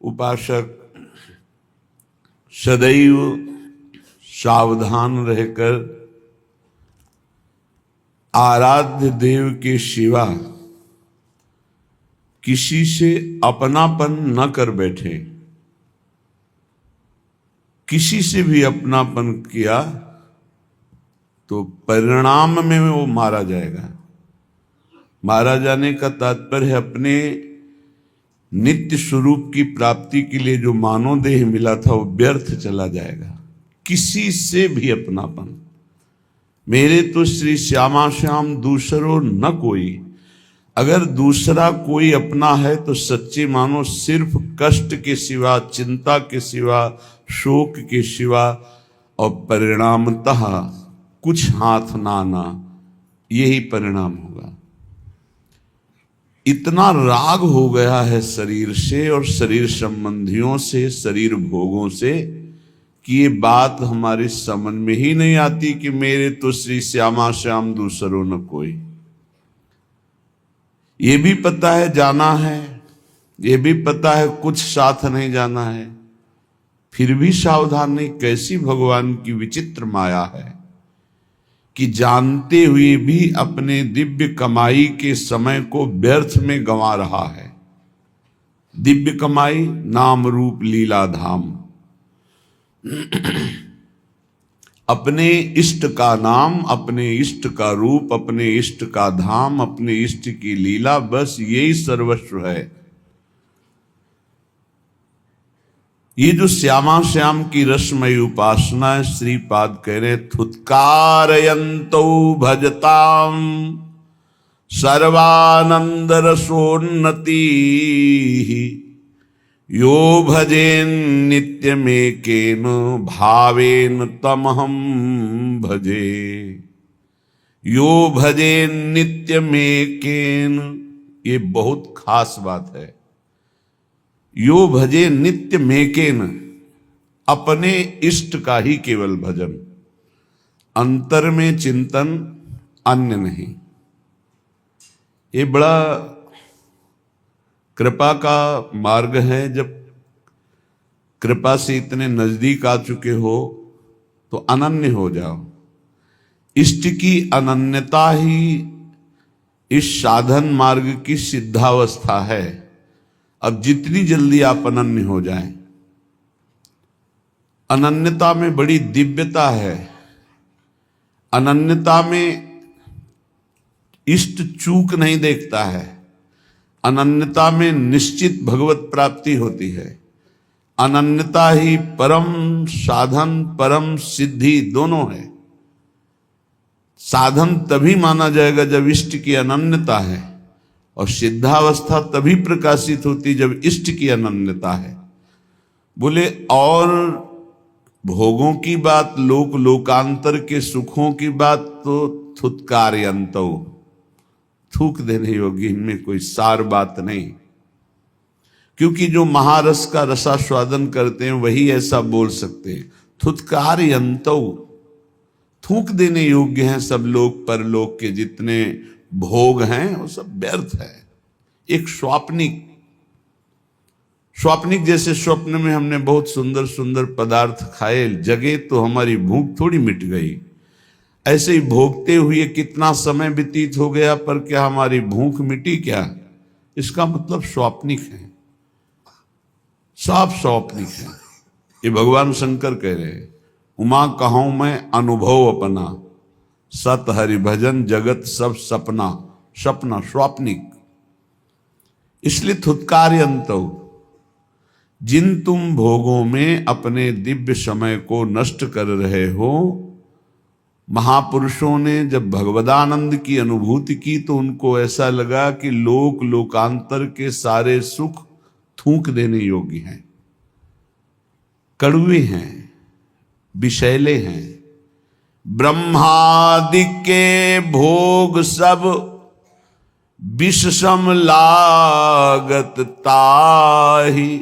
उपासक सदैव सावधान रहकर आराध्य देव के सिवा किसी से अपनापन न कर बैठे। किसी से भी अपनापन किया तो परिणाम में वो मारा जाएगा। मारा जाने का तात्पर्य अपने नित्य स्वरूप की प्राप्ति के लिए जो मानव देह मिला था वो व्यर्थ चला जाएगा। किसी से भी अपनापन, मेरे तो श्री श्यामा श्याम दूसरो न कोई। अगर दूसरा कोई अपना है तो सच्चे मानो सिर्फ कष्ट के सिवा, चिंता के सिवा, शोक के सिवा और परिणामतः कुछ हाथ ना आना, यही परिणाम होगा। इतना राग हो गया है शरीर से और शरीर संबंधियों से, शरीर भोगों से, कि ये बात हमारी समझ में ही नहीं आती कि मेरे तो श्री श्यामा श्याम दूसरो न कोई। ये भी पता है जाना है, ये भी पता है कुछ साथ नहीं जाना है, फिर भी सावधान नहीं। कैसी भगवान की विचित्र माया है कि जानते हुए भी अपने दिव्य कमाई के समय को व्यर्थ में गंवा रहा है। दिव्य कमाई, नाम रूप लीला धाम। अपने इष्ट का नाम, अपने इष्ट का रूप, अपने इष्ट का धाम, अपने इष्ट की लीला, बस यही सर्वस्व है। ये जो श्यामा श्याम की रसमयी उपासना है, श्रीपाद कह रहे थुत्कारयन्तो भजताम सर्वानंद रसोन्नति यो भजेन नित्यमेकेन भावेन तमहम भजे। यो भजेन नित्यमेकेन, ये बहुत खास बात है। यो भजे नित्य मेकेन, अपने इष्ट का ही केवल भजन, अंतर में चिंतन, अन्य नहीं। ये बड़ा कृपा का मार्ग है। जब कृपा से इतने नजदीक आ चुके हो तो अनन्य हो जाओ। इष्ट की अनन्यता ही इस साधन मार्ग की सिद्धावस्था है। अब जितनी जल्दी आप अनन्य हो जाएं, अनन्यता में बड़ी दिव्यता है। अनन्यता में इष्ट चूक नहीं देखता है। अनन्यता में निश्चित भगवत प्राप्ति होती है। अनन्यता ही परम साधन, परम सिद्धि दोनों है। साधन तभी माना जाएगा जब इष्ट की अनन्यता है, और सिद्धावस्था तभी प्रकाशित होती जब इष्ट की अनन्यता है। बोले और भोगों की बात, लोक लोकांतर के सुखों की बात तो थुत्कारयन्तो, थूक देने योगी, इनमें कोई सार बात नहीं। क्योंकि जो महारस का रसास्वादन करते हैं वही ऐसा बोल सकते हैं। थुत्कारयन्तो, थूक देने योग्य हैं सब लोग, परलोक के जितने भोग हैं वो सब व्यर्थ है। एक स्वाप्निक जैसे स्वप्न में हमने बहुत सुंदर सुंदर पदार्थ खाए, जगे तो हमारी भूख थोड़ी मिट गई। ऐसे ही भोगते हुए कितना समय व्यतीत हो गया, पर क्या हमारी भूख मिटी क्या? इसका मतलब स्वाप्निक है, सब स्वाप्निक है। ये भगवान शंकर कह रहे हैं, उमा कहूं मैं अनुभव अपना, सत हरि भजन जगत सब सपना। सपना स्वाप्निक। इसलिए थुत्कारयन्तो, जिन तुम भोगों में अपने दिव्य समय को नष्ट कर रहे हो, महापुरुषों ने जब भगवदानंद की अनुभूति की तो उनको ऐसा लगा कि लोक लोकांतर के सारे सुख थूक देने योग्य हैं, कड़वे हैं, विषैले हैं। ब्रह्मादि के भोग सब विष सम लागत ताहि,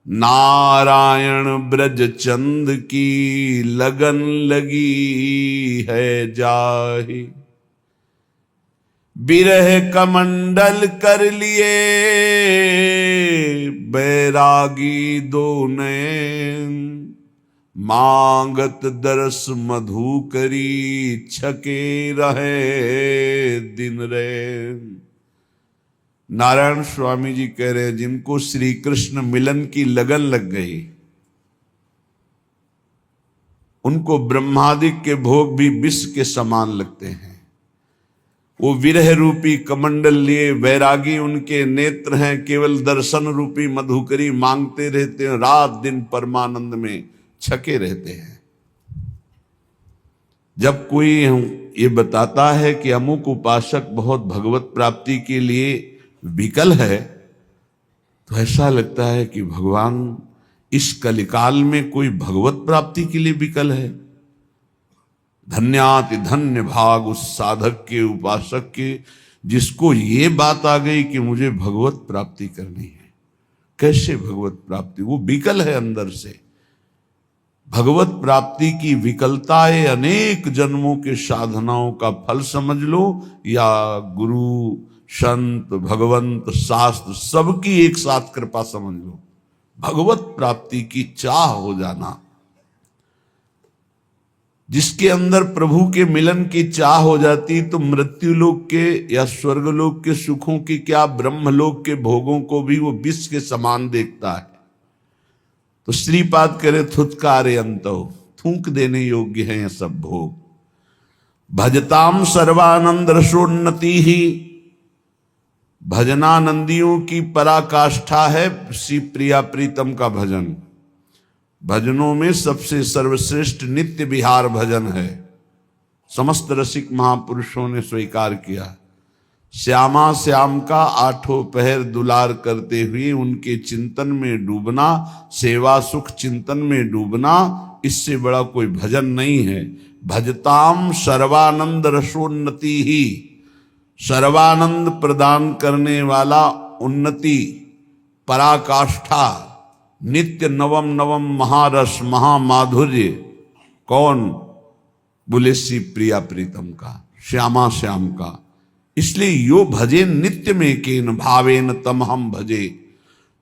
नारायण ब्रज चंद की लगन लगी है जाहि। विरह कमंडल कर लिए बैरागी दो नयन, मांगत दरस मधु करी छके रहे दिन रैन। नारायण स्वामी जी कह रहे हैं जिनको श्री कृष्ण मिलन की लगन लग गई, उनको ब्रह्मादिक के भोग भी विष के समान लगते हैं। वो विरह रूपी कमंडल लिए वैरागी उनके नेत्र हैं, केवल दर्शन रूपी मधुकरी मांगते रहते हैं, रात दिन परमानंद में छके रहते हैं। जब कोई ये बताता है कि अमुक उपासक बहुत भगवत प्राप्ति के लिए विकल है, तो ऐसा लगता है कि भगवान इस कलिकाल में कोई भगवत प्राप्ति के लिए विकल है। धन्याति धन्य भाग उस साधक के, उपासक के, जिसको ये बात आ गई कि मुझे भगवत प्राप्ति करनी है। कैसे भगवत प्राप्ति? वो विकल है अंदर से। भगवत प्राप्ति की विकलताएं अनेक जन्मों के साधनाओं का फल समझ लो, या गुरु संत भगवंत शास्त्र सबकी एक साथ कृपा समझ लो। भगवत प्राप्ति की चाह हो जाना, जिसके अंदर प्रभु के मिलन की चाह हो जाती, तो मृत्युलोक के या स्वर्गलोक के सुखों की क्या, ब्रह्मलोक के भोगों को भी वो विष के समान देखता है। तो श्रीपाद करे थुतकारे अंतो, थूक देने योग्य हैं ये सब भोग। भजताम सर्वानंद रसोन्नति ही, भजनानंदियों की पराकाष्ठा है श्री प्रिया प्रीतम का भजन। भजनों में सबसे सर्वश्रेष्ठ नित्य विहार भजन है, समस्त रसिक महापुरुषों ने स्वीकार किया। श्यामा श्याम का आठों पहर दुलार करते हुए उनके चिंतन में डूबना, सेवा सुख चिंतन में डूबना, इससे बड़ा कोई भजन नहीं है। भजताम सर्वानंद रसोन्नति ही, सर्वानंद प्रदान करने वाला, उन्नति पराकाष्ठा, नित्य नवम नवम महारस महामाधुर्य। कौन? बोले श्री प्रिया प्रीतम का, श्यामा श्याम का। इसलिए यो भजे नित्य में केन भावेन तम हम भजे,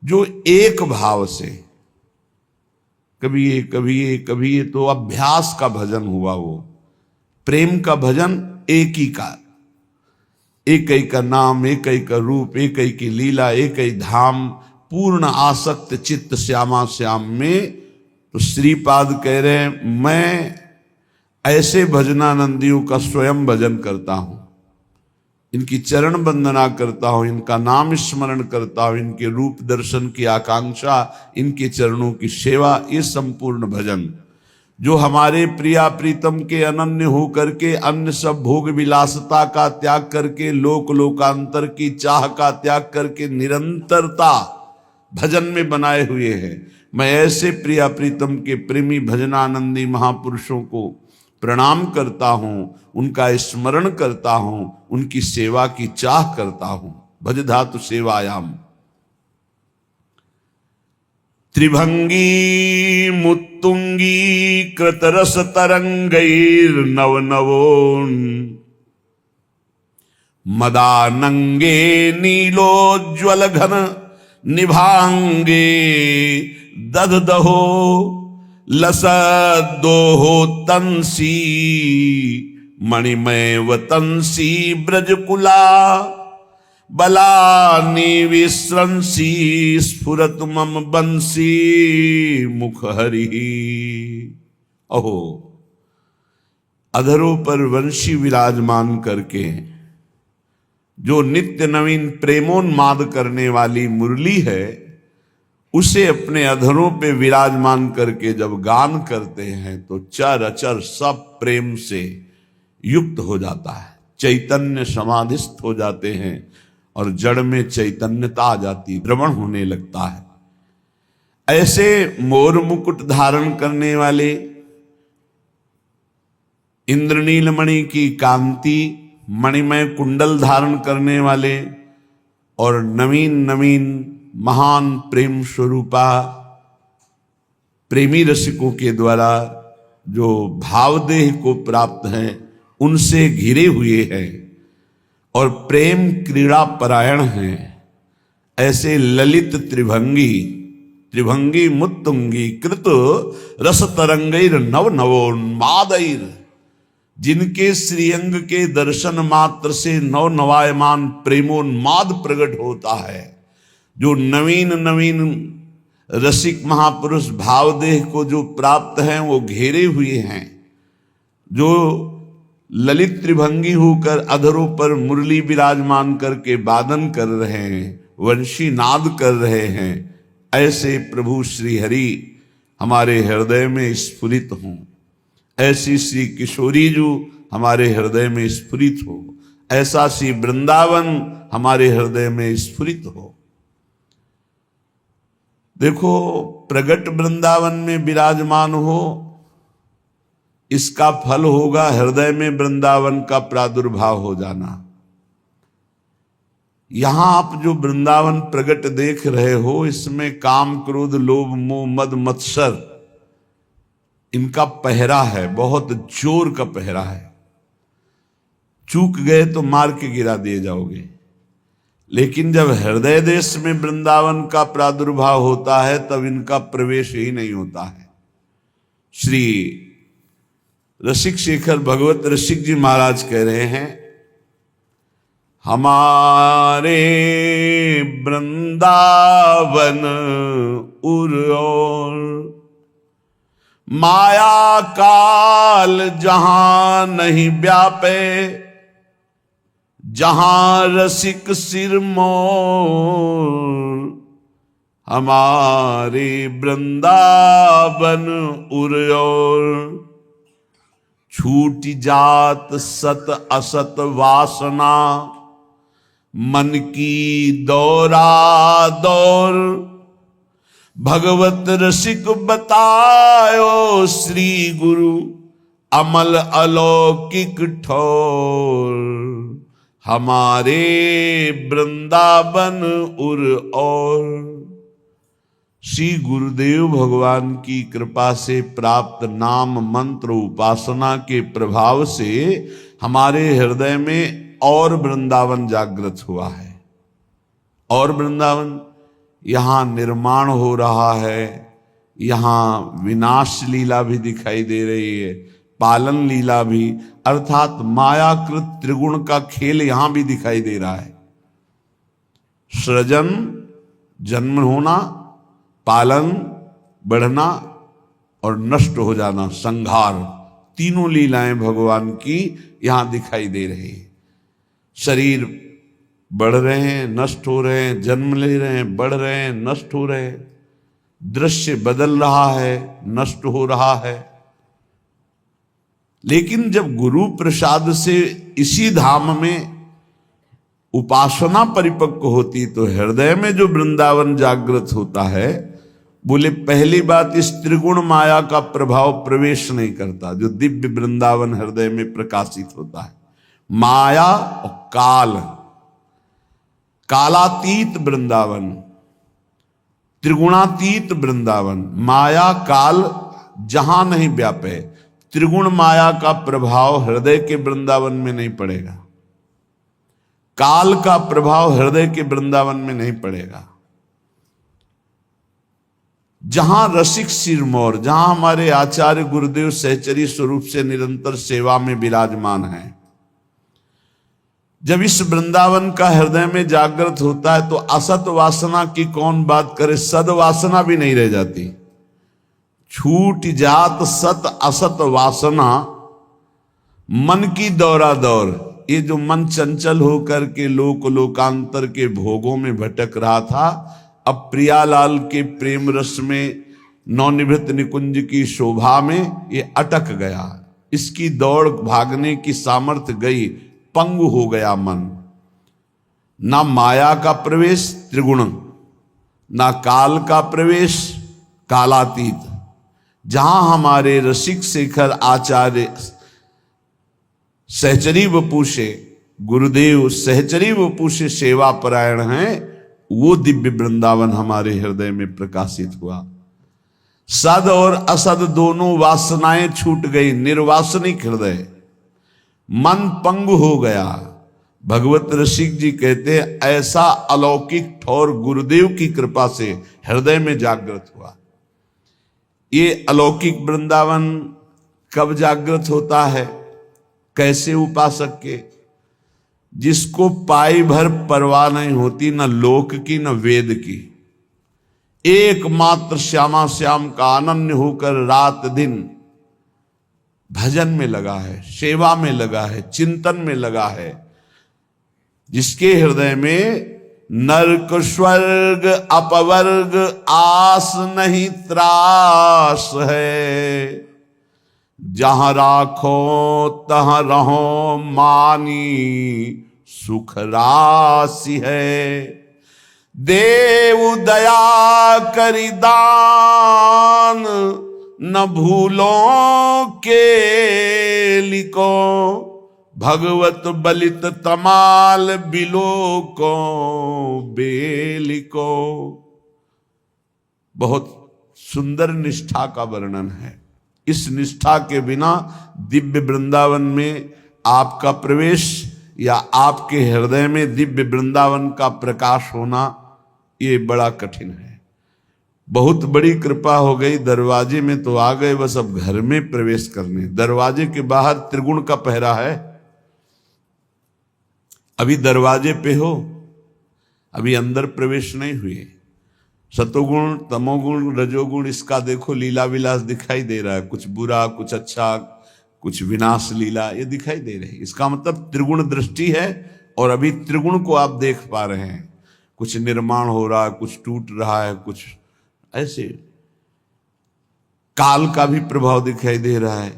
जो एक भाव से, कभी ये कभी ये कभी ये, तो अभ्यास का भजन हुआ। वो प्रेम का भजन एक ही का, एक ही का नाम, एक ही का रूप, एक ही की लीला, एक ही धाम, पूर्ण आसक्त चित्त श्यामा श्याम में। तो श्रीपाद कह रहे हैं मैं ऐसे भजनानंदियों का स्वयं भजन करता हूं, इनकी चरण वंदना करता हूं, इनका नाम स्मरण करता हूं, इनके रूप दर्शन की आकांक्षा, इनके चरणों की सेवा, ये संपूर्ण भजन जो हमारे प्रिया प्रीतम के अनन्य हो करके, अन्य सब भोग विलासता का त्याग करके, लोक लोकांतर की चाह का त्याग करके निरंतरता भजन में बनाए हुए हैं। मैं ऐसे प्रिया प्रीतम के प्रेमी भजनानंदी महापुरुषों को प्रणाम करता हूं, उनका स्मरण करता हूं, उनकी सेवा की चाह करता हूं। भज धातु सेवायाम। त्रिभंगी मुत्तुंगी कृतरस तरंगैर नव नवोन, मदानंगे नीलोज्वल घन निभांगे, दधदहो लसदोहो तंसी, मणिमय वतंसी ब्रजकुला, बलानि विस्रंसी, स्फुरत मम बंसी मुख हरि। अहो, अधरों पर वंशी विराजमान करके जो नित्य नवीन प्रेमोन्माद करने वाली मुरली है, उसे अपने अधरों पे विराजमान करके जब गान करते हैं तो चर अचर सब प्रेम से युक्त हो जाता है, चैतन्य समाधिस्थ हो जाते हैं और जड़ में चैतन्यता आ जाती, द्रवण होने लगता है। ऐसे मोर मुकुट धारण करने वाले, इंद्रनील मणि की कांति, मणिमय कुंडल धारण करने वाले और नवीन नवीन महान प्रेम स्वरूपा प्रेमी रसिकों के द्वारा जो भावदेह को प्राप्त है, उनसे घिरे हुए हैं। और प्रेम क्रीड़ा परायण हैं, ऐसे ललित त्रिभंगी मुत्तुंगी कृत रस तरंगैर नव नवोन्मादैर, जिनके श्रीअंग के दर्शन मात्र से नव नवायमान प्रेमोन्माद प्रकट होता है, जो नवीन नवीन रसिक महापुरुष भावदेह को जो प्राप्त हैं वो घेरे हुए हैं, जो ललित त्रिभंगी होकर अधरों पर मुरली विराजमान करके वादन कर रहे हैं, वंशी नाद कर रहे हैं, ऐसे प्रभु श्री हरि हमारे हृदय में स्फुरित हों, ऐसी श्री किशोरी जो हमारे हृदय में स्फुरित हो, ऐसा श्री वृंदावन हमारे हृदय में स्फुरित हो। देखो, प्रगट वृंदावन में विराजमान हो, इसका फल होगा हृदय में वृंदावन का प्रादुर्भाव हो जाना। यहां आप जो वृंदावन प्रगट देख रहे हो, इसमें काम क्रोध लोभ मोह मद मत्सर इनका पहरा है, बहुत जोर का पहरा है। चूक गए तो मार के गिरा दिए जाओगे। लेकिन जब हृदय देश में वृंदावन का प्रादुर्भाव होता है, तब इनका प्रवेश ही नहीं होता है। श्री रसिक शेखर भगवत रसिक जी महाराज कह रहे हैं, हमारे वृंदावन उर और माया काल जहां नहीं व्यापे, जहां रसिक सिर मोर, हमारे वृंदावन उर और छूट जात सत असत वासना, मन की दौरा दौर, भगवत रसिक बतायो श्री गुरु अमल अलौकिक ठोर, हमारे वृंदावन उर और। श्री गुरुदेव भगवान की कृपा से प्राप्त नाम मंत्र उपासना के प्रभाव से हमारे हृदय में और वृंदावन जागृत हुआ है। और वृंदावन यहां निर्माण हो रहा है, यहां विनाश लीला भी दिखाई दे रही है, पालन लीला भी, अर्थात मायाकृत त्रिगुण का खेल यहां भी दिखाई दे रहा है। सृजन, जन्म होना, पालन, बढ़ना और नष्ट हो जाना, संहार, तीनों लीलाएं भगवान की यहां दिखाई दे रही है। शरीर बढ़ रहे हैं, नष्ट हो रहे हैं, जन्म ले रहे हैं, बढ़ रहे हैं, नष्ट हो रहे हैं, दृश्य बदल रहा है, नष्ट हो रहा है। लेकिन जब गुरु प्रसाद से इसी धाम में उपासना परिपक्व होती तो हृदय में जो वृंदावन जागृत होता है, बोले पहली बात, इस त्रिगुण माया का प्रभाव प्रवेश नहीं करता, जो दिव्य वृंदावन हृदय में प्रकाशित होता है। माया और काल, कालातीत वृंदावन, त्रिगुणातीत वृंदावन, माया काल जहां नहीं व्यापे, त्रिगुण माया का प्रभाव हृदय के वृंदावन में नहीं पड़ेगा, काल का प्रभाव हृदय के वृंदावन में नहीं पड़ेगा। जहां रसिक सिरमौर, जहां हमारे आचार्य गुरुदेव सहचरी स्वरूप से निरंतर सेवा में विराजमान हैं, जब इस वृंदावन का हृदय में जागृत होता है तो असत वासना की कौन बात करे, सद वासना भी नहीं रह जाती। छूट जात सत असत वासना, मन की दौरा दौर, ये जो मन चंचल होकर के लोकांतर के भोगों में भटक रहा था, अब प्रियालाल के प्रेम रस में, नवनिभृत निकुंज की शोभा में ये अटक गया। इसकी दौड़ भागने की सामर्थ्य गई, पंगु हो गया मन। ना माया का प्रवेश त्रिगुण, ना काल का प्रवेश कालातीत। जहां हमारे रसिक शेखर आचार्य सहचरी वपु से, गुरुदेव सहचरी वपु से सेवा परायण हैं, वो दिव्य वृंदावन हमारे हृदय में प्रकाशित हुआ। सद और असद दोनों वासनाएं छूट गई, निर्वासनिक हृदय, मन पंगु हो गया, भगवत रसिक जी कहते हैं ऐसा अलौकिक ठौर गुरुदेव की कृपा से हृदय में जागृत हुआ। ये अलौकिक वृंदावन कब जागृत होता है, कैसे उपासक के? जिसको पाई भर परवाह नहीं होती, न लोक की न वेद की, एकमात्र श्यामा श्याम का अनन्य होकर रात दिन भजन में लगा है, सेवा में लगा है, चिंतन में लगा है, जिसके हृदय में नरक स्वर्ग अपवर्ग आस नहीं त्रास है, जहां राखो तहां रहो मानी सुख राशि है। देव दया करि दान न भूलो के लिको, भगवत बलित तमाल बिलो को बेलिको। बहुत सुंदर निष्ठा का वर्णन है। इस निष्ठा के बिना दिव्य वृंदावन में आपका प्रवेश या आपके हृदय में दिव्य वृंदावन का प्रकाश होना ये बड़ा कठिन है। बहुत बड़ी कृपा हो गई, दरवाजे में तो आ गए, बस अब घर में प्रवेश करने। दरवाजे के बाहर त्रिगुण का पहरा है। अभी दरवाजे पे हो, अभी अंदर प्रवेश नहीं हुए। सतोगुण तमोगुण रजोगुण इसका देखो लीला विलास दिखाई दे रहा है, कुछ बुरा कुछ अच्छा कुछ विनाश लीला ये दिखाई दे रही। इसका मतलब त्रिगुण दृष्टि है और अभी त्रिगुण को आप देख पा रहे हैं। कुछ निर्माण हो रहा है, कुछ टूट रहा है, कुछ ऐसे काल का भी प्रभाव दिखाई दे रहा है,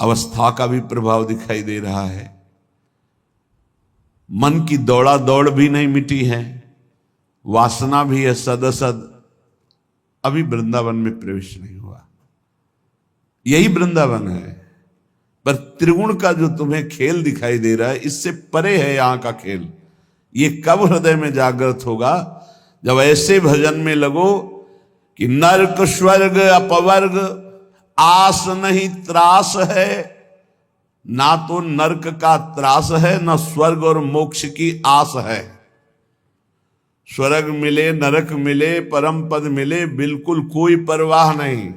अवस्था का भी प्रभाव दिखाई दे रहा है। मन की दौड़ा दौड़ भी नहीं मिटी है, वासना भी है सदसद। अभी वृंदावन में प्रवेश नहीं हुआ। यही वृंदावन है, पर त्रिगुण का जो तुम्हें खेल दिखाई दे रहा है इससे परे है यहां का खेल। ये कब हृदय में जागृत होगा? जब ऐसे भजन में लगो कि नरक स्वर्ग अपवर्ग आस नहीं त्रास है। ना तो नरक का त्रास है, ना स्वर्ग और मोक्ष की आस है। स्वर्ग मिले नरक मिले परम पद मिले बिल्कुल कोई परवाह नहीं।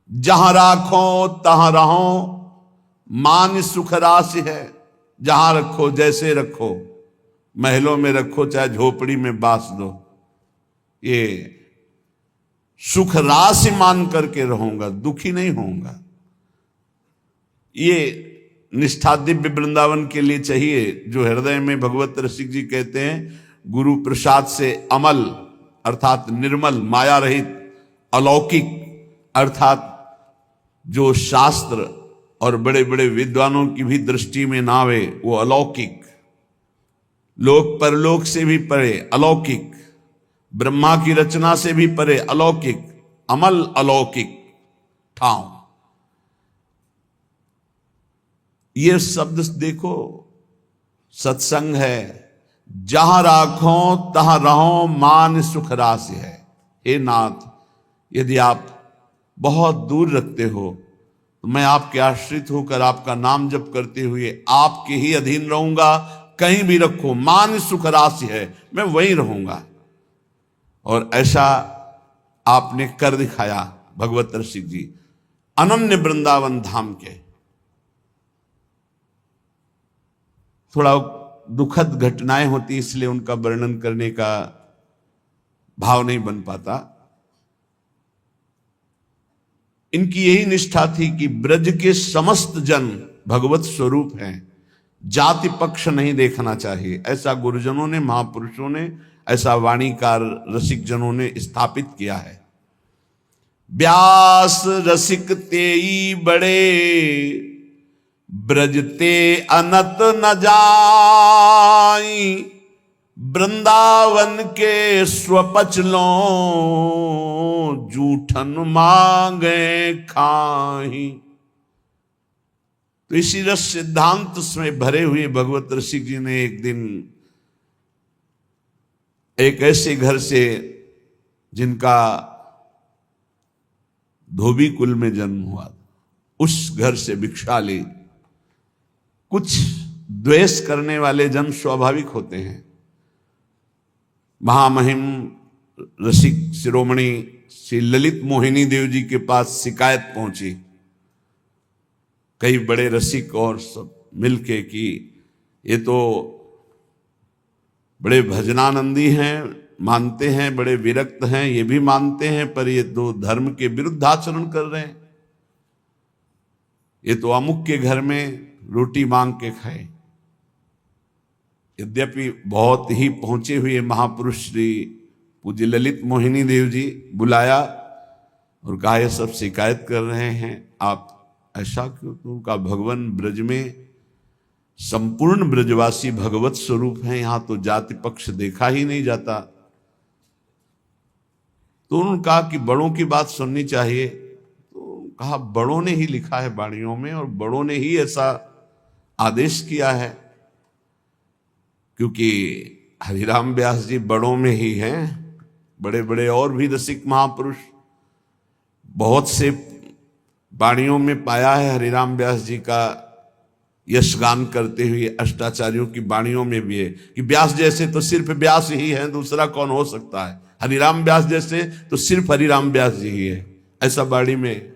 जहां राखो तहां रहो मान सुख राशि है। जहां रखो जैसे रखो, महलों में रखो चाहे झोपड़ी में बास दो, ये सुख राशि मान करके रहूंगा, दुखी नहीं होऊंगा। ये निष्ठा दिव्य वृंदावन के लिए चाहिए, जो हृदय में भगवत रसिक जी कहते हैं गुरु प्रसाद से अमल अर्थात निर्मल माया रहित, अलौकिक अर्थात जो शास्त्र और बड़े बड़े विद्वानों की भी दृष्टि में ना आवे वो अलौकिक, लोक परलोक से भी परे अलौकिक, ब्रह्मा की रचना से भी परे अलौकिक, अमल अलौकिक ठाव। ये शब्द देखो, सत्संग है। जहां राखो तहां रहो मान सुख राशि है। हे नाथ, यदि आप बहुत दूर रखते हो तो मैं आपके आश्रित होकर आपका नाम जप करते हुए आपके ही अधीन रहूंगा। कहीं भी रखो, मान सुख राशि है, मैं वहीं रहूंगा। और ऐसा आपने कर दिखाया भगवत रसिक जी अनन्य वृंदावन धाम के। थोड़ा दुखद घटनाएं होती इसलिए उनका वर्णन करने का भाव नहीं बन पाता। इनकी यही निष्ठा थी कि ब्रज के समस्त जन भगवत स्वरूप हैं, जाति पक्ष नहीं देखना चाहिए। ऐसा गुरुजनों ने, महापुरुषों ने, ऐसा वाणीकार रसिक जनों ने स्थापित किया है। व्यास रसिक तेई बड़े ब्रजते अनत न जाई, वृंदावन के स्वपचलों जूठन मांगे खाही। तो इसी रस सिद्धांत में भरे हुए भगवत रसिक जी ने एक दिन एक ऐसे घर से, जिनका धोबी कुल में जन्म हुआ, उस घर से भिक्षा ली कुछ द्वेष करने वाले जन स्वाभाविक होते हैं। महामहिम रसिक शिरोमणि श्री ललित मोहिनी देव जी के पास शिकायत पहुंची, कई बड़े रसिक और सब मिलके कि ये तो बड़े भजनानंदी हैं, मानते हैं, बड़े विरक्त हैं, ये भी मानते हैं, पर ये तो धर्म के विरुद्ध आचरण कर रहे हैं। ये तो अमुक के घर में रोटी मांग के खाए। यद्यपि बहुत ही पहुंचे हुए महापुरुष श्री पूज्य ललित मोहिनी देव जी बुलाया और कहा ये सब शिकायत कर रहे हैं, आप ऐसा क्यों? उनका भगवान ब्रज में संपूर्ण ब्रजवासी भगवत स्वरूप हैं, यहां तो जाति पक्ष देखा ही नहीं जाता। तो उन्होंने कहा कि बड़ों की बात सुननी चाहिए। तो कहा बड़ों ने ही लिखा है वाणियों में और बड़ों ने ही ऐसा आदेश किया है, क्योंकि हरिराम व्यास जी बड़ों में ही हैं। बड़े बड़े और भी रसिक महापुरुष बहुत से वाणियों में पाया है हरिराम व्यास जी का यशगान करते हुए। अष्टाचार्यों की वाणियों में भी है कि व्यास जैसे तो सिर्फ व्यास ही है, दूसरा कौन हो सकता है। हरिराम व्यास जैसे तो सिर्फ हरिराम व्यास जी ही है, ऐसा वाणी में।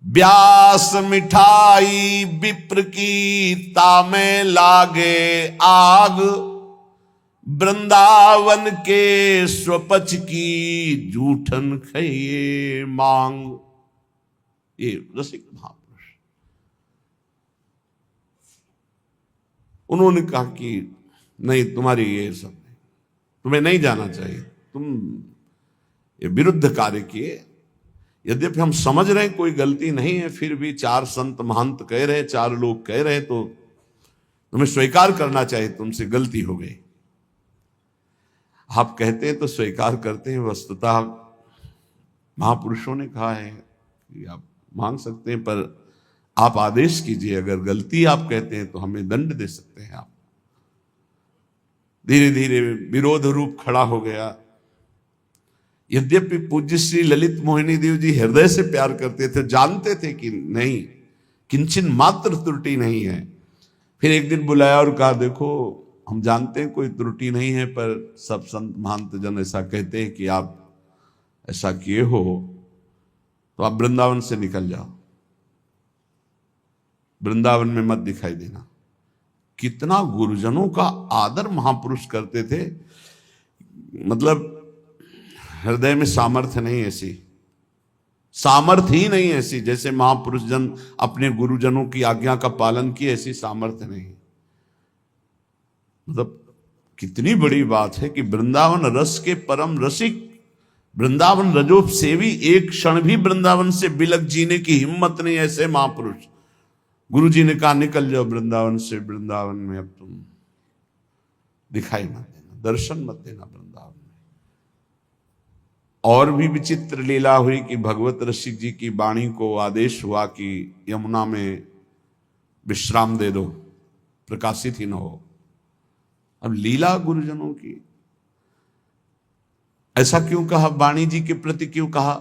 व्यास मिठाई विप्र की तामे लागे आग, वृंदावन के स्वपच की जूठन खइए मांग। ये रसिक महापुरुष उन्होंने कहा कि नहीं, तुम्हारी ये सब नहीं, तुम्हें नहीं जाना चाहिए, तुम ये विरुद्ध कार्य किए। यद्यपि हम समझ रहे हैं कोई गलती नहीं है, फिर भी चार संत महंत कह रहे, चार लोग कह रहे, तो तुम्हें स्वीकार करना चाहिए तुमसे गलती हो गई। आप कहते हैं तो स्वीकार करते हैं। वस्तुतः महापुरुषों ने कहा है कि आप मांग सकते हैं, पर आप आदेश कीजिए, अगर गलती आप कहते हैं तो हमें दंड दे सकते हैं आप। धीरे धीरे विरोध रूप खड़ा हो गया। यद्यपि पूज्य श्री ललित मोहिनी देव जी हृदय से प्यार करते थे, जानते थे कि नहीं, किंचन मात्र त्रुटि नहीं है। फिर एक दिन बुलाया और कहा देखो, हम जानते हैं कोई त्रुटि नहीं है, पर सब संत महंत जन ऐसा कहते हैं कि आप ऐसा किए हो, तो आप वृंदावन से निकल जाओ, वृंदावन में मत दिखाई देना। कितना गुरुजनों का आदर महापुरुष करते थे। मतलब हृदय में सामर्थ्य नहीं ऐसी, सामर्थ्य ही नहीं ऐसी, जैसे महापुरुष जन अपने गुरुजनों की आज्ञा का पालन किए, ऐसी सामर्थ्य नहीं। मतलब कितनी बड़ी बात है कि वृंदावन रस के परम रसिक, वृंदावन रजोप सेवी, एक क्षण भी वृंदावन से बिलक जीने की हिम्मत नहीं ऐसे महापुरुष। गुरु जी ने कहा निकल जाओ वृंदावन से, वृंदावन में अब तुम दिखाई मत देना, दर्शन मत देना वृंदावन में। और भी विचित्र लीला हुई कि भगवत रसिक जी की वाणी को आदेश हुआ कि यमुना में विश्राम दे दो, प्रकाशित ही न हो। अब लीला गुरुजनों की, ऐसा क्यों कहा, वाणी जी के प्रति क्यों कहा?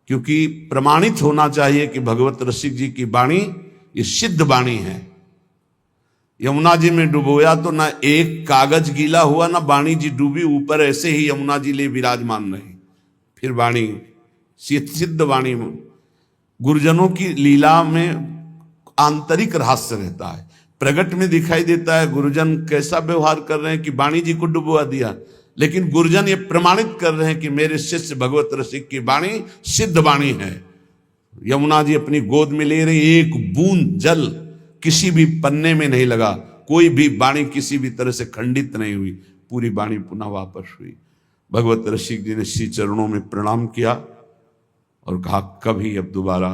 क्योंकि प्रमाणित होना चाहिए कि भगवत रसिक जी की वाणी ये सिद्ध वाणी है। यमुना जी में डुबोया तो ना एक कागज गीला हुआ, ना वाणी जी डूबी, ऊपर ऐसे ही यमुना जी ले विराजमान रही। फिर वाणी सिद्ध वाणी में गुरुजनों की लीला में आंतरिक रहस्य रहता है, प्रगट में दिखाई देता है गुरुजन कैसा व्यवहार कर रहे हैं कि वाणी जी को डुबवा दिया, लेकिन गुरुजन ये प्रमाणित कर रहे हैं कि मेरे शिष्य भगवत रसिक की वाणी सिद्ध वाणी है। यमुना जी अपनी गोद में ले रही, एक बूंद जल किसी भी पन्ने में नहीं लगा, कोई भी वाणी किसी भी तरह से खंडित नहीं हुई, पूरी वाणी पुनः वापस हुई। भगवत रसिक जी ने श्री चरणों में प्रणाम किया और कहा कभी अब दोबारा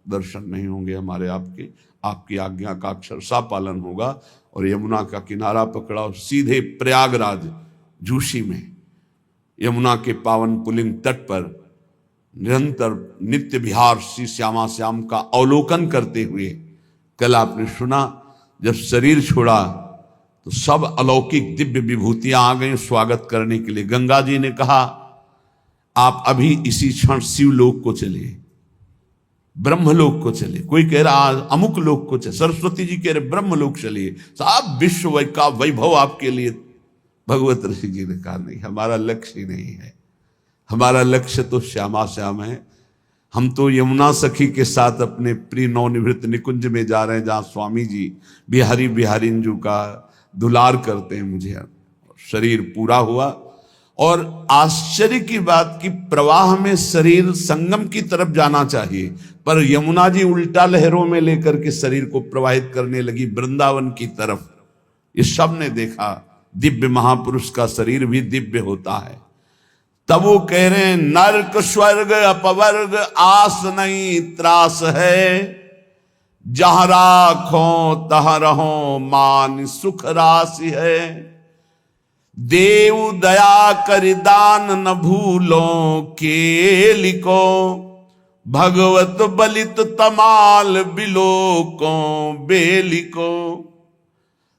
दर्शन नहीं होंगे हमारे आपके, आपकी आज्ञा का अक्षरशः पालन होगा। और यमुना का किनारा पकड़ा और सीधे प्रयागराज झूसी में यमुना के पावन पुलिंग तट पर निरंतर नित्य विहार श्री श्यामा श्याम का अवलोकन करते हुए, कल आपने सुना जब शरीर छोड़ा तो सब अलौकिक दिव्य विभूतियां आ गई स्वागत करने के लिए। गंगा जी ने कहा आप अभी इसी क्षण शिवलोक को चलिए। ब्रह्मलोक को चलिए, कोई कह रहा अमुक लोक को चलिए, सरस्वती जी कह रहे ब्रह्मलोक चलिए, साहब विश्व का वैभव आपके लिए। भगवत ऋषि जी ने कहा नहीं, हमारा लक्ष्य ही नहीं है, हमारा लक्ष्य तो श्यामा श्याम है। हम तो यमुना सखी के साथ अपने प्रिय नवनिवृत्त निकुंज में जा रहे हैं, जहां स्वामी जी बिहारी बिहारिंजू का दुलार करते हैं। मुझे शरीर पूरा हुआ और आश्चर्य की बात कि प्रवाह में शरीर संगम की तरफ जाना चाहिए, पर यमुना जी उल्टा लहरों में लेकर के शरीर को प्रवाहित करने लगी वृंदावन की तरफ। ये सब ने देखा, दिव्य महापुरुष का शरीर भी दिव्य होता है। तब वो कह रहे हैं नरक स्वर्ग अपवर्ग आस नहीं त्रास है, जहां राखो तहां रहो मान सुख राशि है। देव दया कर दान न भूलो के लिखो, भगवत बलित तमाल बिलोको बेलिको।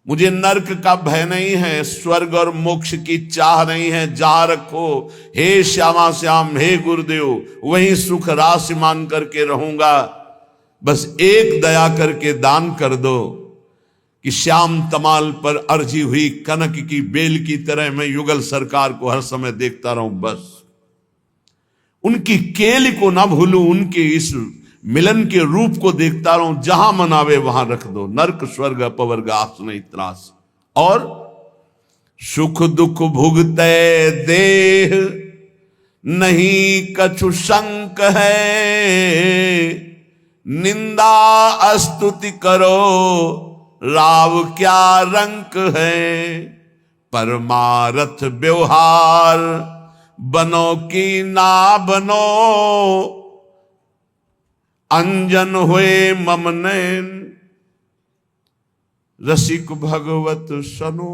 मुझे नरक का भय नहीं है, स्वर्ग और मोक्ष की चाह नहीं है, जा रखो हे श्यामा श्याम, हे गुरुदेव, वहीं सुख राशि मान करके रहूंगा। बस एक दया करके दान कर दो कि श्याम तमाल पर अर्जी हुई कनक की बेल की तरह मैं युगल सरकार को हर समय देखता रहूं। बस उनकी केल को ना भूलूं, उनके इस मिलन के रूप को देखता रहूं, जहां मनावे वहां रख दो। नरक स्वर्ग अपवर्ग आस नहीं त्रास। और सुख दुख भुगते देह नहीं कछु शंक है, निंदा स्तुति करो राव क्या रंक है। परमारथ व्यवहार बनो कि ना बनो, अंजन हुए मम नैन रसिक भगवत सनो।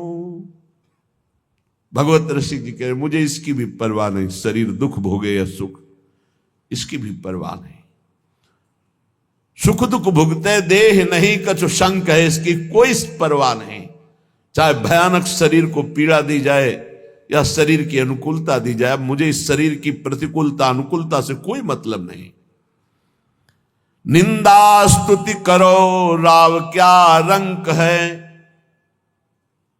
भगवत रसिक जी कह रहे मुझे इसकी भी परवाह नहीं, शरीर दुख भोगे या सुख, इसकी भी परवाह नहीं। सुख दुख भुगते देह नहीं कछु शंक है, इसकी कोई परवाह नहीं। चाहे भयानक शरीर को पीड़ा दी जाए या शरीर की अनुकूलता दी जाए, मुझे इस शरीर की प्रतिकूलता अनुकूलता से कोई मतलब नहीं। निंदा स्तुति करो राव क्या रंक है।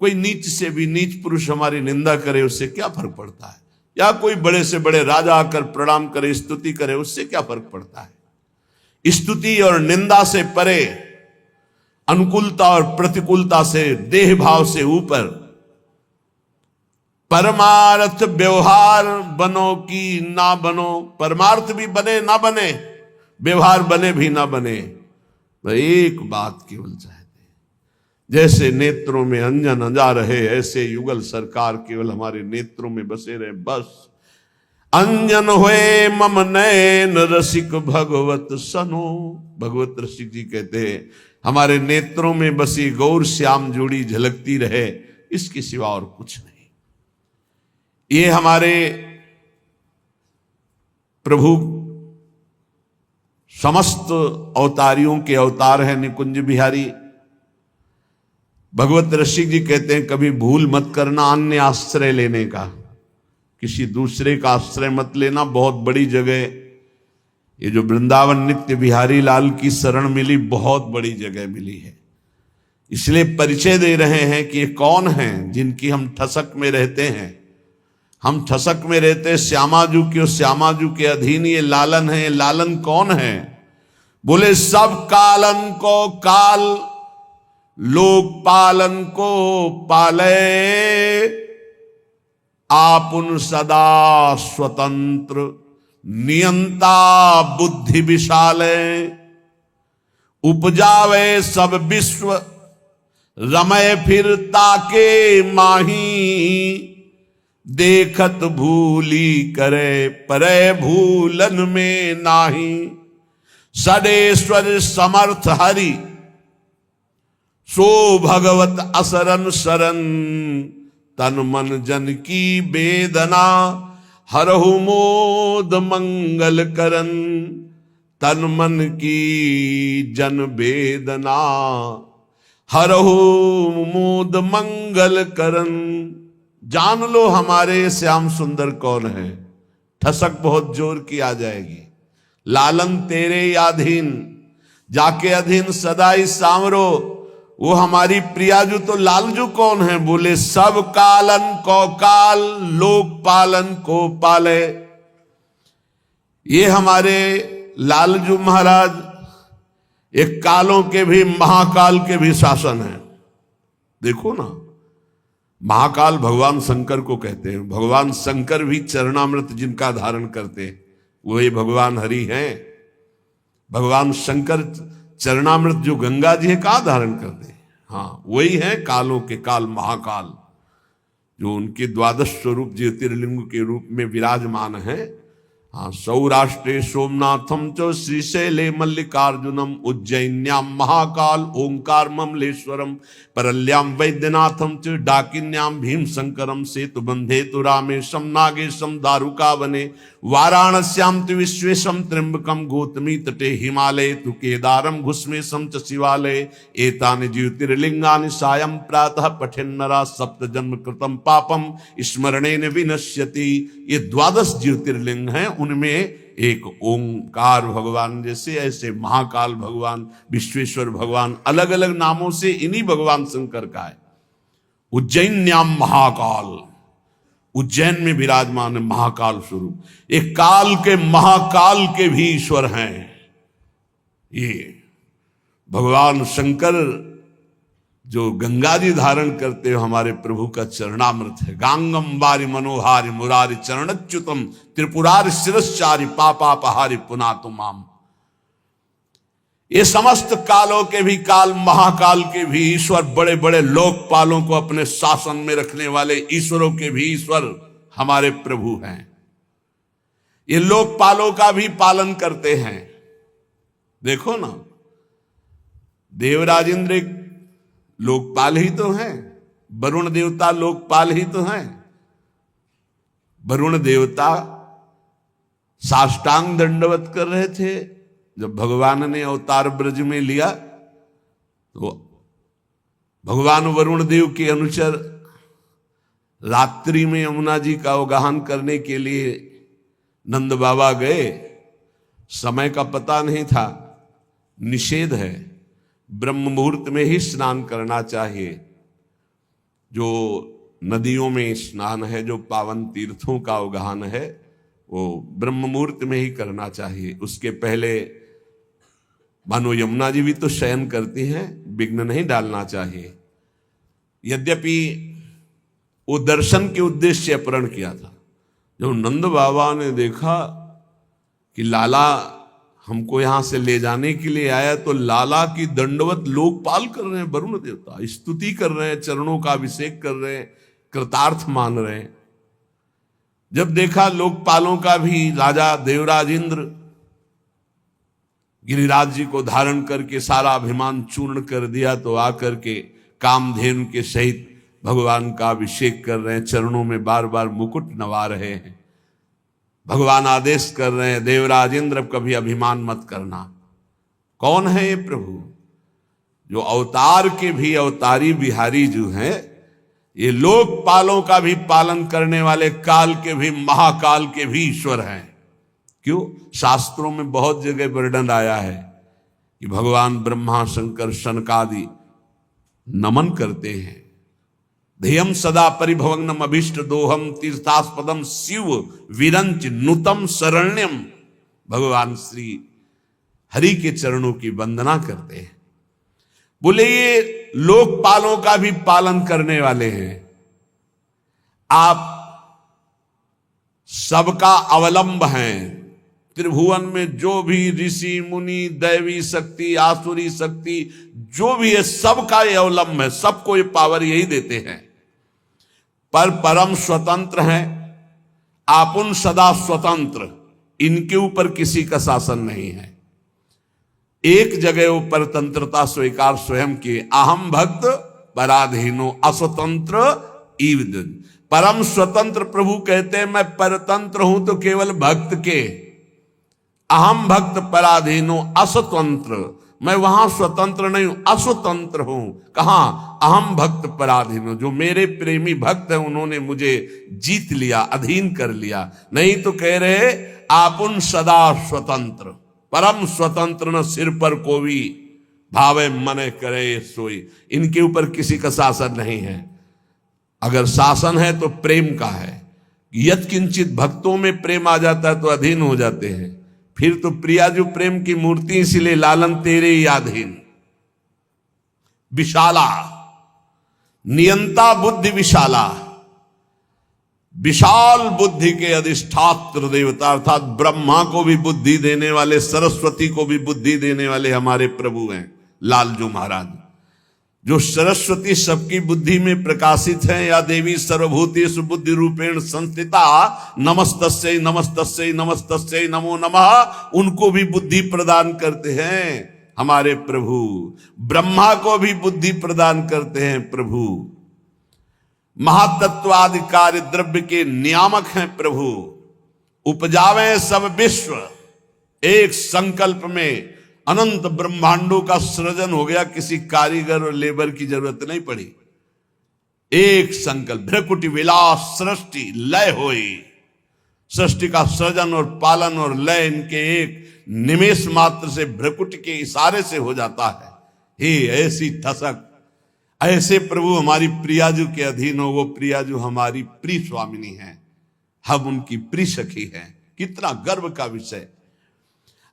कोई नीच से भी नीच पुरुष हमारी निंदा करे, उससे क्या फर्क पड़ता है, या कोई बड़े से बड़े राजा आकर प्रणाम करे, स्तुति करे, उससे क्या फर्क पड़ता है। स्तुति और निंदा से परे, अनुकूलता और प्रतिकूलता से, देह भाव से ऊपर, परमार्थ व्यवहार बनो कि ना बनो। परमार्थ भी बने ना बने, व्यवहार बने भी ना बने, एक बात केवल चाहते हैं, जैसे नेत्रों में अंजन अंजा रहे, ऐसे युगल सरकार केवल हमारे नेत्रों में बसे रहे। बस अंजन हुए मम नैन रसिक भगवत सनो। भगवत रसिक जी कहते हैं हमारे नेत्रों में बसी गौर श्याम जोड़ी झलकती रहे, इसके सिवा और कुछ नहीं। ये हमारे प्रभु समस्त अवतारियों के अवतार हैं, निकुंज बिहारी। भगवत रसिक जी कहते हैं कभी भूल मत करना अन्य आश्रय लेने का, किसी दूसरे का आश्रय मत लेना। बहुत बड़ी जगह ये जो वृंदावन नित्य बिहारी लाल की शरण मिली, बहुत बड़ी जगह मिली है। इसलिए परिचय दे रहे हैं कि ये कौन हैं जिनकी हम ठसक में रहते हैं। हम ठसक में रहते श्यामाजू के, श्यामाजू के अधीन ये लालन है। लालन कौन है? बोले सब कालन को काल, लोक पालन को पाले, आपुन सदा स्वतंत्र नियंता बुद्धि विशाले। उपजावे सब विश्व रमय फिर ताके माही, देखत भूली करे परे भूलन में नाही। सडेश्वर समर्थ हरि सो भगवत असरन शरण, तन मन जन की वेदना हरहु मोद मंगल करन। तन मन की जन वेदना हरहु मोद मंगल करन। जान लो हमारे श्याम सुंदर कौन है। ठसक बहुत जोर की आ जाएगी, लालन तेरे अधीन, जाके अधीन सदाई सांवरो। वो हमारी प्रियाजू तो लालजू कौन है? बोले सब कालन को काल, लोक पालन को पाले। ये हमारे लालजू महाराज एक कालों के भी महाकाल के भी शासन है। देखो ना, महाकाल भगवान शंकर को कहते हैं। भगवान शंकर भी चरणामृत जिनका धारण करते हैं वही भगवान हरि हैं। भगवान शंकर चरणामृत जो गंगा जी है कहाँ धारण करते हैं? हाँ, वही है कालों के काल महाकाल, जो उनके द्वादश स्वरूप ज्योतिर्लिंग के रूप में विराजमान है। हाँ, सौराष्ट्रे सोमनाथम च श्रीशैले मल्लिकार्जुनम, उज्जैन्याम महाकाल ओंकार ममलेश्वरम, परल्याम वैद्यनाथम च डाकिन्याम भीम शंकरम, सेतु बंधे तु रामेशम नागेशम दारुका वने, वाराणस्याम तु विश्वेशम त्र्यंबकम, गौतमी तटे हिमालय तु केदारम, घुस्मेशम च शिवालय, एतानि ज्योतिर्लिंगानि सायं प्रातः पठेन्नरा, सप्त जन्म कृतम पापम स्मरणेन विनश्यति। ये द्वादश ज्योतिर्लिंग हैं, उनमें एक ओंकार भगवान जैसे ऐसे महाकाल भगवान, विश्वेश्वर भगवान, अलग अलग नामों से इन्हीं भगवान शंकर का है। उज्जैन्याम महाकाल, उज्जैन में विराजमान है महाकाल स्वरूप। एक काल के महाकाल के भी ईश्वर हैं ये भगवान शंकर। जो गंगा जी धारण करते हो हमारे प्रभु का चरणामृत है। गांगम वारि मनोहारि मुरारि चरणच्युतम, त्रिपुरारि शिरश्चारि पापापहारि पुनातुमाम। ये समस्त कालों के भी काल, महाकाल के भी ईश्वर, बड़े बड़े लोकपालों को अपने शासन में रखने वाले ईश्वरों के भी ईश्वर हमारे प्रभु हैं। ये लोकपालों का भी पालन करते हैं। देखो ना, देवराज इंद्र एक लोकपाल ही तो हैं, वरुण देवता लोकपाल ही तो हैं। वरुण देवता साष्टांग दंडवत कर रहे थे जब भगवान ने अवतार ब्रज में लिया। तो भगवान वरुण देव के अनुचर रात्रि में यमुना जी का अवगाहन करने के लिए नंद बाबा गए। समय का पता नहीं था, निषेध है, ब्रह्म मुहूर्त में ही स्नान करना चाहिए। जो नदियों में स्नान है, जो पावन तीर्थों का अवगाहन है, वो ब्रह्म मुहूर्त में ही करना चाहिए। उसके पहले मानो यमुना जी भी तो शयन करती हैं, विघ्न नहीं डालना चाहिए। यद्यपि वो दर्शन के उद्देश्य से अपहरण किया था। जब नंद बाबा ने देखा कि लाला हमको यहां से ले जाने के लिए आया, तो लाला की दंडवत लोकपाल कर रहे हैं, वरुण देवता स्तुति कर रहे हैं, चरणों का अभिषेक कर रहे हैं, कृतार्थ मान रहे हैं। जब देखा लोकपालों का भी राजा देवराज इंद्र गिरिराज जी को धारण करके सारा अभिमान चूर्ण कर दिया, तो आकर के कामधेनु के सहित भगवान का अभिषेक कर रहे हैं, चरणों में बार बार मुकुट नवा रहे हैं। भगवान आदेश कर रहे हैं, देवराज इंद्र अब कभी अभिमान मत करना। कौन है ये प्रभु? जो अवतार के भी अवतारी बिहारी जो हैं, ये लोकपालों का भी पालन करने वाले, काल के भी महाकाल के भी ईश्वर हैं। क्यों? शास्त्रों में बहुत जगह वर्णन आया है कि भगवान ब्रह्मा शंकर शनकादि नमन करते हैं। ध्येयम सदा परिभवग्नम अभीष्ट दोहम तीर्थास्पदम शिव विरंच नुतम शरण्यम। भगवान श्री हरि के चरणों की वंदना करते हैं। बोले ये लोकपालों का भी पालन करने वाले हैं। आप सबका अवलंब हैं। त्रिभुवन में जो भी ऋषि मुनि, दैवी शक्ति, आसुरी शक्ति, जो भी है, सबका ये अवलंब है। सबको ये पावर यही देते हैं। पर परम स्वतंत्र हैं। आपुन सदा स्वतंत्र, इनके ऊपर किसी का शासन नहीं है। एक जगह वो परतंत्रता स्वीकार स्वयं की, अहम भक्त पराधीनो अस्वतंत्र ईव। परम स्वतंत्र प्रभु कहते हैं मैं परतंत्र हूं तो केवल भक्त के, अहम भक्त पराधीनो अस्वतंत्र, मैं वहां स्वतंत्र नहीं हूं, अस्वतंत्र हूं। कहां? अहम भक्त पराधीन हूं। जो मेरे प्रेमी भक्त हैं उन्होंने मुझे जीत लिया, अधीन कर लिया। नहीं तो कह रहे आपुन सदा स्वतंत्र, परम स्वतंत्र न सिर पर कोई, भावे मने करे सोई। इनके ऊपर किसी का शासन नहीं है। अगर शासन है तो प्रेम का है। यत् किंचित भक्तों में प्रेम आ जाता है तो अधीन हो जाते हैं। फिर तो प्रियाजू प्रेम की मूर्ति, इसलिए लालन तेरे ही अधीन। विशाला, नियंता बुद्धि विशाला, विशाल बुद्धि के अधिष्ठात्र देवता अर्थात ब्रह्मा को भी बुद्धि देने वाले, सरस्वती को भी बुद्धि देने वाले हमारे प्रभु हैं लालजू महाराज। जो सरस्वती सबकी बुद्धि में प्रकाशित है, या देवी सर्वभूतेषु बुद्धि रूपेण संस्थिता, नमस्तस्यै नमस्तस्यै नमस्तस्यै नमो नमः, उनको भी बुद्धि प्रदान करते हैं हमारे प्रभु। ब्रह्मा को भी बुद्धि प्रदान करते हैं प्रभु। महातत्वादि कार्य द्रव्य के नियामक हैं प्रभु। उपजावे सब विश्व, एक संकल्प में अनंत ब्रह्मांडों का सृजन हो गया। किसी कारीगर और लेबर की जरूरत नहीं पड़ी। एक संकल्प, भ्रकुटि विलास सृष्टि लय होई। सृष्टि का सृजन और पालन और लय इनके एक निमेष मात्र से, भ्रकुटि के इशारे से हो जाता है। हे ऐसी ठसक, ऐसे प्रभु हमारी प्रियाजू के अधीन हो। वो प्रियाजू हमारी प्रिय स्वामिनी है, हम उनकी प्रिय सखी हैं। कितना गर्व का विषय।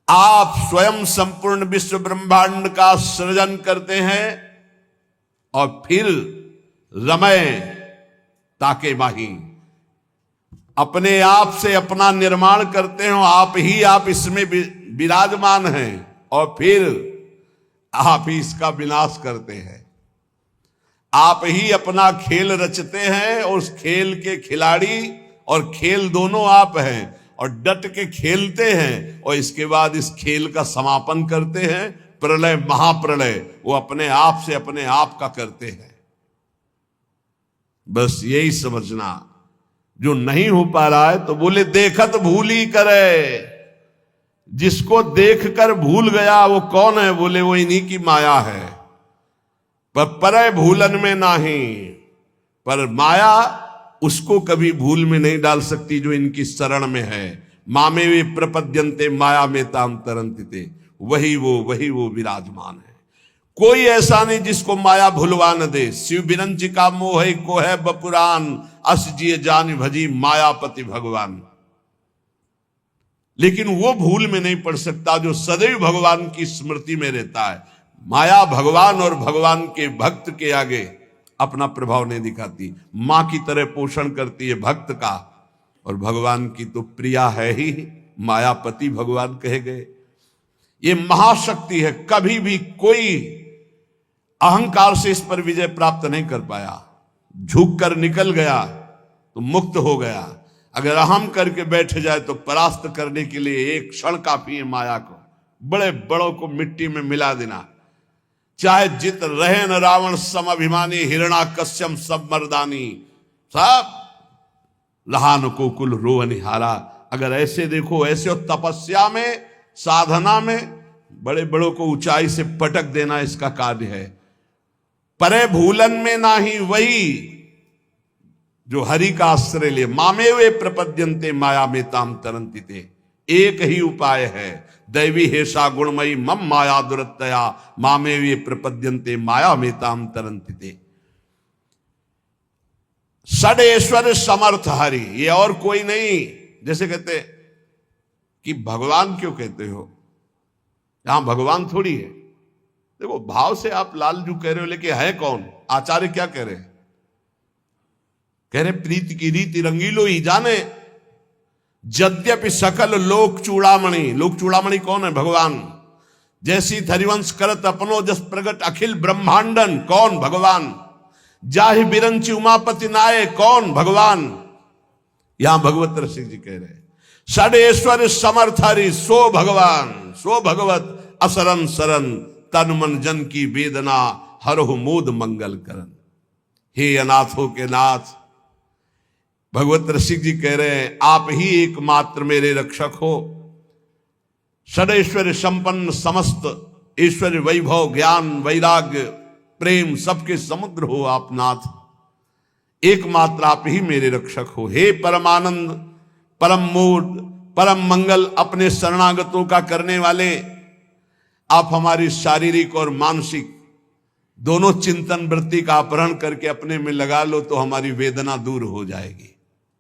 आप स्वयं संपूर्ण विश्व ब्रह्मांड का सृजन करते हैं और फिर रमय ताके माही, अपने आप से अपना निर्माण करते हो। आप इसमें विराजमान हैं और फिर आप ही इसका विनाश करते हैं। आप ही अपना खेल रचते हैं और उस खेल के खिलाड़ी और खेल दोनों आप हैं, और डट के खेलते हैं और इसके बाद इस खेल का समापन करते हैं। प्रलय, महाप्रलय वो अपने आप से अपने आप का करते हैं। बस यही समझना। जो नहीं हो पा रहा है तो बोले देखत भूली करे। जिसको देखकर भूल गया वो कौन है? बोले वो इन्हीं की माया है। पर परय भूलन में नहीं, पर माया उसको कभी भूल में नहीं डाल सकती जो इनकी शरण में है। मामे वे प्रपद्यन्ते माया में ताम तरंतिते, वही वो विराजमान है। कोई ऐसा नहीं जिसको माया भुलवा न दे। शिव बिरंची का मोह को है बपुरान, अस जिय जान भजी मायापति भगवान। लेकिन वो भूल में नहीं पड़ सकता जो सदैव भगवान की स्मृति में रहता है। माया भगवान और भगवान के भक्त के आगे अपना प्रभाव नहीं दिखाती। मां की तरह पोषण करती है भक्त का, और भगवान की तो प्रिया है ही, मायापति भगवान कहे गए। ये महाशक्ति है। कभी भी कोई अहंकार से इस पर विजय प्राप्त नहीं कर पाया। झुक कर निकल गया तो मुक्त हो गया। अगर अहम करके बैठ जाए तो परास्त करने के लिए एक क्षण काफी है माया को। बड़े बड़ों को मिट्टी में मिला देना। चाहे जित रहे न रावण सम अभिमानी, हिरणा कश्यम सब मर्दानी, सब लहान को कुल रो निहारा। अगर ऐसे देखो, ऐसे तपस्या में, साधना में बड़े बड़ों को ऊंचाई से पटक देना इसका कार्य है। परे भूलन में नाही, वही जो हरि का आश्रय ले। मामे वे प्रपद्यन्ते माया में ताम तरंतिते। एक ही उपाय है, दैवी हेषा गुणमयी मम माया दुरत्तया मामे वे प्रपद्यन्ते माया में ताम तरंतिते। षडेश्वर समर्थ हरि, ये और कोई नहीं। जैसे कहते कि भगवान क्यों कहते हो, यहां भगवान थोड़ी है। देखो भाव से आप लालजू कह रहे हो, लेकिन है कौन? आचार्य क्या कह रहे हैं? कह रहे प्रीति की रीति रंगीलो ही जाने, यद्यपि सकल लोक चूड़ामणि। लोक चूड़ामणि कौन है? भगवान। जैसी हरिवंश करत अपनो जस प्रगट अखिल ब्रह्मांडन, कौन? भगवान। जाहि बिरंची उमापति नाये, कौन? भगवान। यहां भगवत रसिक जी कह रहे हैं षडेश्वर समर्थ हरि, सो भगवान, सो भगवत असरन सरन, तन मन जन की वेदना हरहु मोद मंगल करन। हे अनाथों के नाथ, भगवत रसिक जी कह रहे हैं आप ही एकमात्र मेरे रक्षक हो। षडेश्वर संपन्न समस्त ऐश्वर्य, वैभव, ज्ञान, वैराग्य, प्रेम सबके समुद्र हो आप नाथ, एकमात्र आप ही मेरे रक्षक हो। हे परमानंद, परम मोद, परम मंगल, अपने शरणागतों का करने वाले, आप हमारी शारीरिक और मानसिक दोनों चिंतन वृत्ति का अपहरण करके अपने में लगा लो तो हमारी वेदना दूर हो जाएगी।